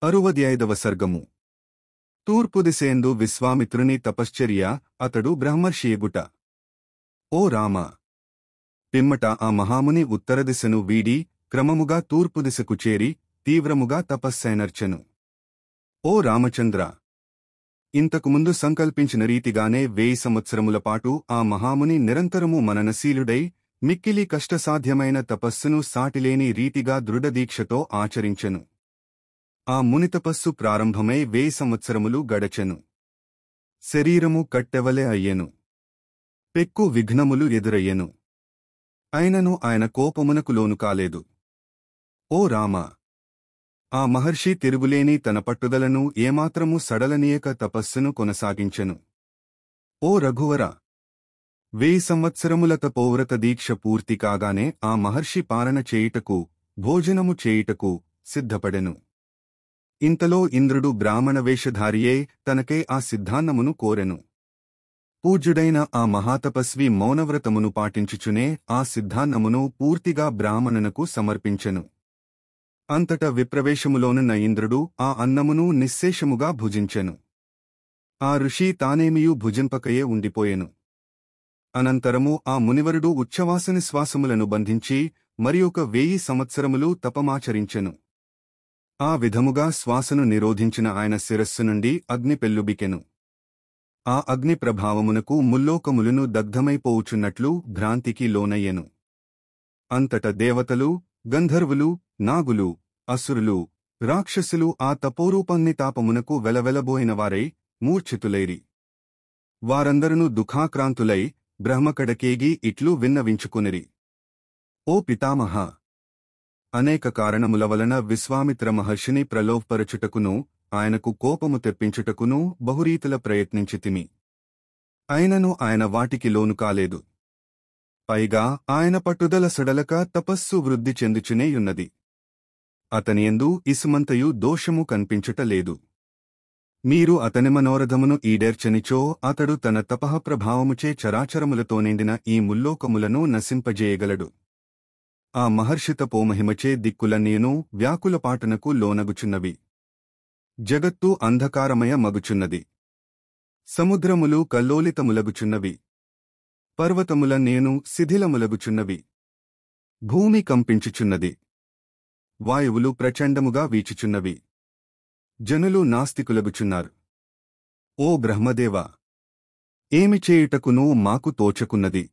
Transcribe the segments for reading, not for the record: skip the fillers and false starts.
65వ సర్గము. తూర్పు దిశయందు విశ్వామిత్రుని తపశ్చర్య, అతడు బ్రహ్మర్షియగుట. ఓ రామ! పిమ్మట ఆ మహాముని ఉత్తర దిశను వీడి క్రమముగా తూర్పు దిశకు చేరి తీవ్రముగా తపస్సైనర్చెను. ఓ రామచంద్ర! ఇంతకుముందు సంకల్పించిన రీతిగానే 1000 సంవత్సరముల పాటు ఆ మహాముని నిరంతరము మననశీలుడై మిక్కిలి కష్టసాధ్యమైన తపస్సును సాటిలేని రీతిగా దృఢదీక్షతో ఆచరించెను. ఆ మునితపస్సు ప్రారంభమై 1000 సంవత్సరములు గడచెను. శరీరము కట్టెవలె అయ్యెను. పెక్కు విఘ్నములు ఎదురయ్యెను. అయినను ఆయన కోపమునకు లోను కాలేదు. ఓ రామ! ఆ మహర్షి తిరుగులేని తన పట్టుదలను ఏమాత్రము సడలనీయక తపస్సును కొనసాగించెను. ఓ రఘువర! 1000 సంవత్సరముల తపోవ్రత దీక్ష పూర్తి కాగానే ఆ మహర్షి పాలన చేయుటకు, భోజనము చేయుటకు సిద్ధపడెను. ఇంతలో ఇంద్రుడు బ్రాహ్మణ వేషధారియే తనకే ఆ సిద్ధాన్నమును కోరెను. పూజ్యుడైన ఆ మహాతపస్వి మౌనవ్రతమును పాటించుచునే ఆ సిద్ధాన్నమును పూర్తిగా బ్రాహ్మణునకు సమర్పించెను. అంతట విప్రవేశములోనున్న ఇంద్రుడు ఆ అన్నమును నిశ్శేషముగా భుజించెను. ఆ ఋషి తానేమియూ భుజింపకయే ఉండిపోయెను. అనంతరము ఆ మునివరుడు ఉచ్ఛ్వాసనిశ్వాసములను బంధించి మరియొక 1000 సంవత్సరములు తపమాచరించెను. ఆ విధముగా శ్వాసను నిరోధించిన ఆయన శిరస్సు నుండి అగ్ని పెల్లుబికెను. ఆ అగ్ని ప్రభావమునకు ముల్లోకములను దగ్ధమైపోవుచున్నట్లు భ్రాంతికి లోనయ్యెను. అంతట దేవతలు, గంధర్వులు, నాగులు, అసురులు, రాక్షసులు ఆ తపోరూపన్నితాపమునకు వెలవెలబోయినవారై మూర్ఛితులైరి. వారందరును దుఃఖాక్రాంతులై బ్రహ్మకడకేగి ఇట్లు విన్నవించుకునిరి. ఓ పితామహ! అనేక కారణముల వలన విశ్వామిత్ర మహర్షిని ప్రలోభపరచుటకును, ఆయనకు కోపము తెప్పించుటకును బహురీతుల ప్రయత్నించితిమి. అయినను ఆయన వాటికి లోను కాలేదు. పైగా ఆయన పట్టుదల సడలక తపస్సు వృద్ధి చెందుచునేయున్నది. అతనియందు ఇసుమంతయు దోషము కన్పించుటలేదు. మీరు అతని మనోరథమును ఈడేర్చనిచో అతడు తన తపః ప్రభావముచే చరాచరములతో నిండిన ఈ ముల్లోకములను నశింపజేయగలడు. ఆ మహర్షితపోమహిమచే దిక్కులన్నీను వ్యాకులపాటునకు లోనగుచున్నవి. జగత్తు అంధకారమయ మగుచున్నది. సముద్రములు కల్లోలితములగుచున్నవి. పర్వతములన్నీను శిథిలములగుచున్నవి. భూమి కంపించుచున్నది. వాయువులు ప్రచండముగా వీచుచున్నవి. జనులు నాస్తికులగుచున్నారు. ఓ బ్రహ్మదేవా! ఏమి చేయుటకును మాకు తోచకున్నది.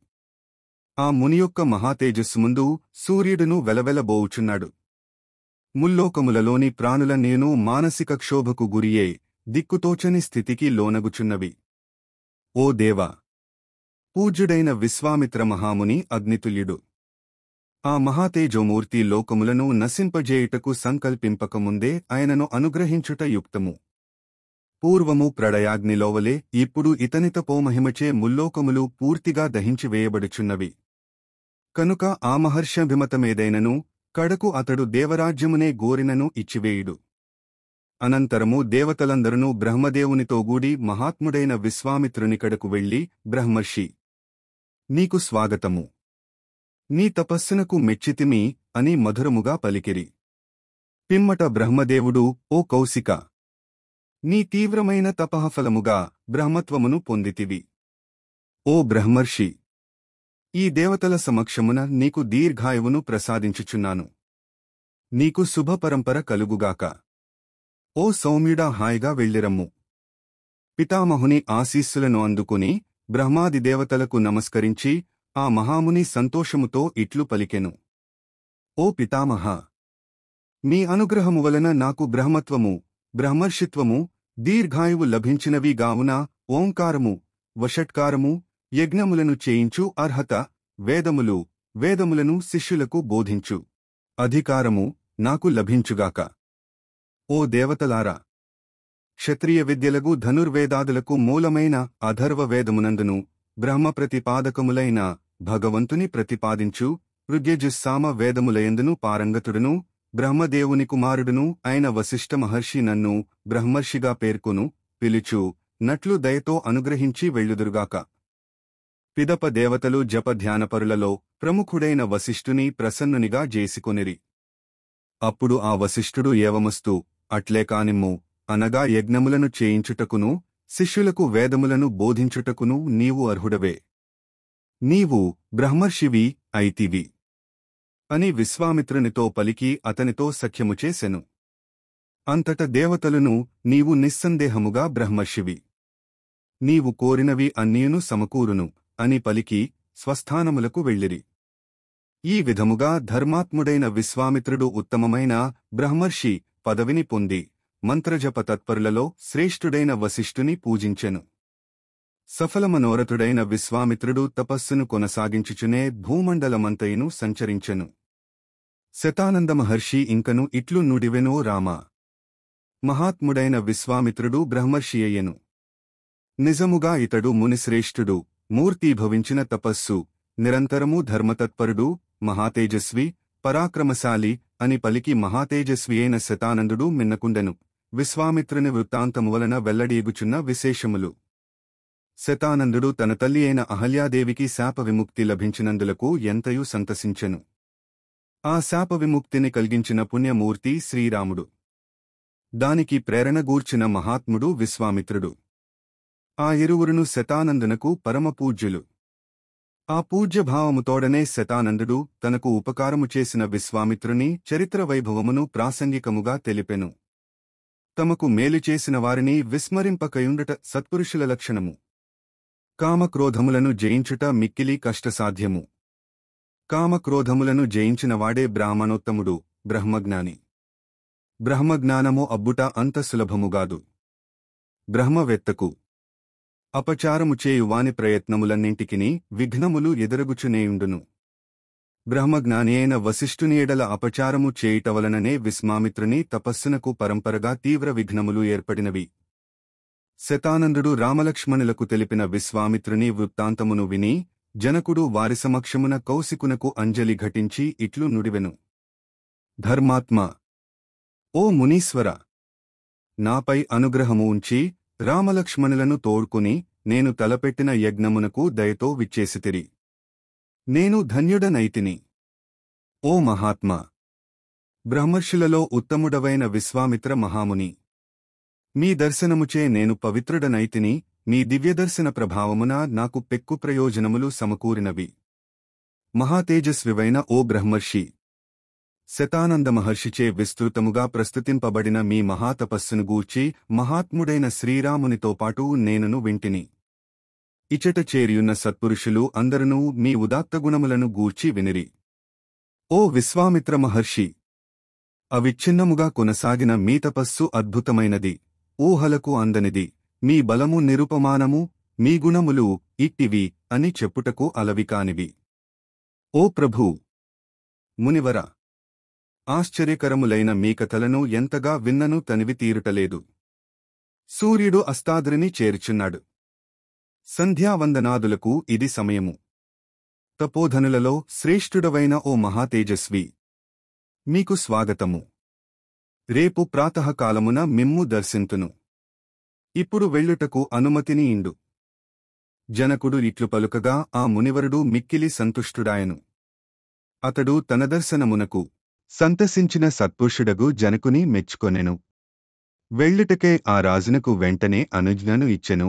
ఆ మునియొక్క మహాతేజస్సు ముందు సూర్యుడును వెలవెలబోవుచున్నాడు. ముల్లోకములలోని ప్రాణులన్నీను మానసిక క్షోభకు గురియే దిక్కుతోచని స్థితికి లోనగుచున్నవి. ఓ దేవా! పూజ్యుడైన విశ్వామిత్ర మహాముని అగ్నితుల్యుడు. ఆ మహాతేజోమూర్తి లోకములను నశింపజేయుటకు సంకల్పింపకముందే ఆయనను అనుగ్రహించుట యుక్తము. పూర్వము ప్రళయాగ్నిలోవలే ఇప్పుడు ఇతనితపోమహిమచే ముల్లోకములు పూర్తిగా దహించివేయబడుచున్నవి. కనుక ఆ మహర్షభిమతమేదైనను కడకు అతడు దేవరాజ్యమునే గోరినను ఇచ్చివేయుడు. అనంతరము దేవతలందరూ బ్రహ్మదేవునితోగూడి మహాత్ముడైన విశ్వామిత్రునికడకు వెళ్లి, బ్రహ్మర్షి! నీకు స్వాగతము. నీ తపస్సునకు మెచ్చితిమి అని మధురముగా పలికిరి. పిమ్మట బ్రహ్మదేవుడు, ఓ కౌశిక! నీ తీవ్రమైన తపఃఫలముగా బ్రహ్మత్వమును పొందితివి. ఓ బ్రహ్మర్షి! ఈ దేవతల సమక్షమున నీకు దీర్ఘాయువును ప్రసాదించుచున్నాను. నీకు శుభపరంపర కలుగుగాక. ఓ సౌమ్యుడా, హాయిగా వెళ్ళిరమ్ము. పితామహుని ఆశీస్సులను అందుకుని బ్రహ్మాది దేవతలకు నమస్కరించి ఆ మహాముని సంతోషముతో ఇట్లు పలికెను. ఓ పితామహ! మీ అనుగ్రహము వలన నాకు బ్రహ్మత్వము, బ్రహ్మర్షిత్వము, దీర్ఘాయువు లభించినవి గావున ఓంకారము, వషట్కారము, యజ్ఞములను చేయించు అర్హత, వేదములను శిష్యులకు బోధించు అధికారము నాకు లభించుగాక. ఓ దేవతలారా! క్షత్రియ విద్యలగు ధనుర్వేదాదులకు మూలమైన అథర్వ వేదమునందును బ్రహ్మ ప్రతిపాదకములైన భగవంతుని ప్రతిపాదించు ఋగ్యజుస్సామ వేదములయందును పారంగతుడును, బ్రహ్మదేవుని కుమారుడును అయిన వశిష్ఠ మహర్షి నన్ను బ్రహ్మర్షిగా పేర్కొను, పిలుచు నట్లు దయతో అనుగ్రహించి వెళ్ళుదురుగాక. పిదప దేవతలు జపధ్యానపరులలో ప్రముఖుడైన వశిష్ఠుని ప్రసన్నునిగా జేసికొనిరి. అప్పుడు ఆ వశిష్ఠుడు ఏవమస్తు అట్లే కానిమ్ము, అనగా యజ్ఞములను చేయించుటకును శిష్యులకు వేదములను బోధించుటకును నీవు అర్హుడవే. నీవు బ్రహ్మర్షివి అయితివి అని విశ్వామిత్రునితో పలికి అతనితో సఖ్యము చేసెను. అంతట దేవతలును నీవు నిస్సందేహముగా బ్రహ్మర్షివి, నీవు కోరినవి అన్నీయును సమకూరును అని పలికి స్వస్థానములకు వెళ్ళిరి. ఈ విధముగా ధర్మాత్ముడైన విశ్వామిత్రుడు ఉత్తమమైన బ్రహ్మర్షి పదవిని పొంది మంత్రజప తత్పరులలో శ్రేష్ఠుడైన వశిష్ఠుని పూజించెను. సఫలమనోరథుడైన విశ్వామిత్రుడు తపస్సును కొనసాగించుచునే భూమండలమంతయును సంచరించెను. శతానంద మహర్షి ఇంకను ఇట్లు నుడివెనో రామా, మహాత్ముడైన విశ్వామిత్రుడు బ్రహ్మర్షియయ్యెను. నిజముగా ఇతడు మునిశ్రేష్ఠుడు, మూర్తీభవించిన తపస్సు, నిరంతరము ధర్మతత్పరుడు, మహాతేజస్వి, పరాక్రమశాలి అని పలికి మహాతేజస్వి అయిన శతానందుడు మిన్నకుండెను. విశ్వామిత్రుని వృత్తాంతము వలన వెల్లడీగుచున్న విశేషములు. శతానందుడు తన తల్లి అయిన అహల్యాదేవికి శాప విముక్తి లభించినందులకు ఎంతయు సంతసించెను. ఆ శాప విముక్తిని కలిగించిన పుణ్యమూర్తి శ్రీరాముడు. దానికి ప్రేరణగూర్చిన మహాత్ముడు విశ్వామిత్రుడు. ఆ ఇరువురును శతానందునకు పరమపూజ్యులు. ఆ పూజ్యభావముతోడనే శతానందుడు తనకు ఉపకారము చేసిన విశ్వామిత్రుని చరిత్ర వైభవమును ప్రాసంగికముగా తెలిపెను. తమకు మేలు చేసిన వారిని విస్మరింపకయుండుట సత్పురుషుల లక్షణము. కామక్రోధములను జయించుట మిక్కిలి కష్టసాధ్యము. కామక్రోధములను జయించినవాడే బ్రాహ్మణోత్తముడు, బ్రహ్మజ్ఞాని. బ్రహ్మజ్ఞానము అబ్బుట అంత సులభముగాదు. బ్రహ్మవేత్తకు అపచారము చేయు వాని ప్రయత్నములన్నింటికిని విఘ్నములు ఎదురగుచునేయుండును. బ్రహ్మజ్ఞాని అయిన వశిష్ఠుని ఎడల అపచారము చేయుటవలననే విశ్వామిత్రుని తపస్సునకు పరంపరగా తీవ్ర విఘ్నములు ఏర్పడినవి. శతానందుడు రామలక్ష్మణులకు తెలిపిన విశ్వామిత్రుని వృత్తాంతమును విని జనకుడు వారి సమక్షమున కౌశికునకు అంజలి ఘటించి ఇట్లు నుడివెను. ధర్మాత్మా, ఓ మునీశ్వర, నాపై అనుగ్రహము ఉంచి రామలక్ష్మణులను తోడ్కొని నేను తలపెట్టిన యజ్ఞమునకు దయతో విచ్చేసితిరి. నేను ధన్యుడనైతిని. ఓ మహాత్మా, బ్రహ్మర్షులలో ఉత్తముడవైన విశ్వామిత్ర మహాముని, మీ దర్శనముచే నేను పవిత్రుడనైతిని. మీ దివ్యదర్శన ప్రభావమున నాకు పెక్కు ప్రయోజనములు సమకూరినవి. మహాతేజస్వివైన ఓ బ్రహ్మర్షి, శతానంద మహర్షిచే విస్తృతముగా ప్రస్తుతింపబడిన మీ మహాతపస్సును గూర్చి మహాత్ముడైన శ్రీరామునితో పాటు నేనును వింటిని. ఇచట చేరియున్న సత్పురుషులు అందరునూ మీ ఉదాత్తగుణములను గూర్చి వినిరి. ఓ విశ్వామిత్ర మహర్షి, అవిచ్ఛిన్నముగా కొనసాగిన మీ తపస్సు అద్భుతమైనది, ఊహలకు అందనిది. మీ బలము నిరుపమానము, మీ గుణములు ఇట్టివి అని చెప్పుటకు అలవికానివి. ఓ ప్రభూ, మునివర, ఆశ్చర్యకరములైన మీ కథలను ఎంతగా విన్నను తనివి తీరుటలేదు. సూర్యుడు అస్తాద్రిని చేర్చున్నాడు. సంధ్యావందనాదులకు ఇది సమయము. తపోధనులలో శ్రేష్ఠుడవైన ఓ మహాతేజస్వి, మీకు స్వాగతము. రేపు ప్రాతఃకాలమున మిమ్ము దర్శింతును. ఇప్పుడు వెళ్ళుటకు అనుమతిని ఇండు. జనకుడు ఇట్లు పలుకగా ఆ మునివరుడు మిక్కిలి సంతుష్టుడాయను. అతడు తన దర్శనమునకు సంతసించిన సత్పురుషుడగు జనకుని మెచ్చుకొనెను. వెళ్ళుటకే ఆ రాజునకు వెంటనే అనుజ్ఞను ఇచ్చెను.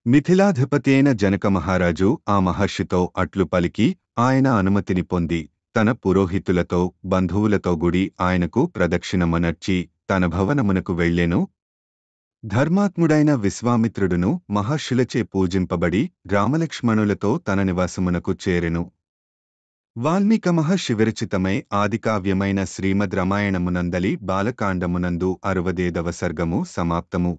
మిథిలాధిపతి అయిన జనక మహారాజు ఆ మహర్షితో అట్లు పలికి ఆయన అనుమతిని పొంది తన పురోహితులతో బంధువులతో గుడి ఆయనకు ప్రదక్షిణమనర్చి తన భవనమునకు వెళ్ళెను. ధర్మాత్ముడైన విశ్వామిత్రుడును మహర్షులచే పూజింపబడి రామలక్ష్మణులతో తన నివాసమునకు చేరెను. వాల్మీక మహర్షి విరచితమై ఆదికావ్యమైన శ్రీమద్ రామాయణమునందలి బాలకాండమునందు 65వ సర్గము సమాప్తము.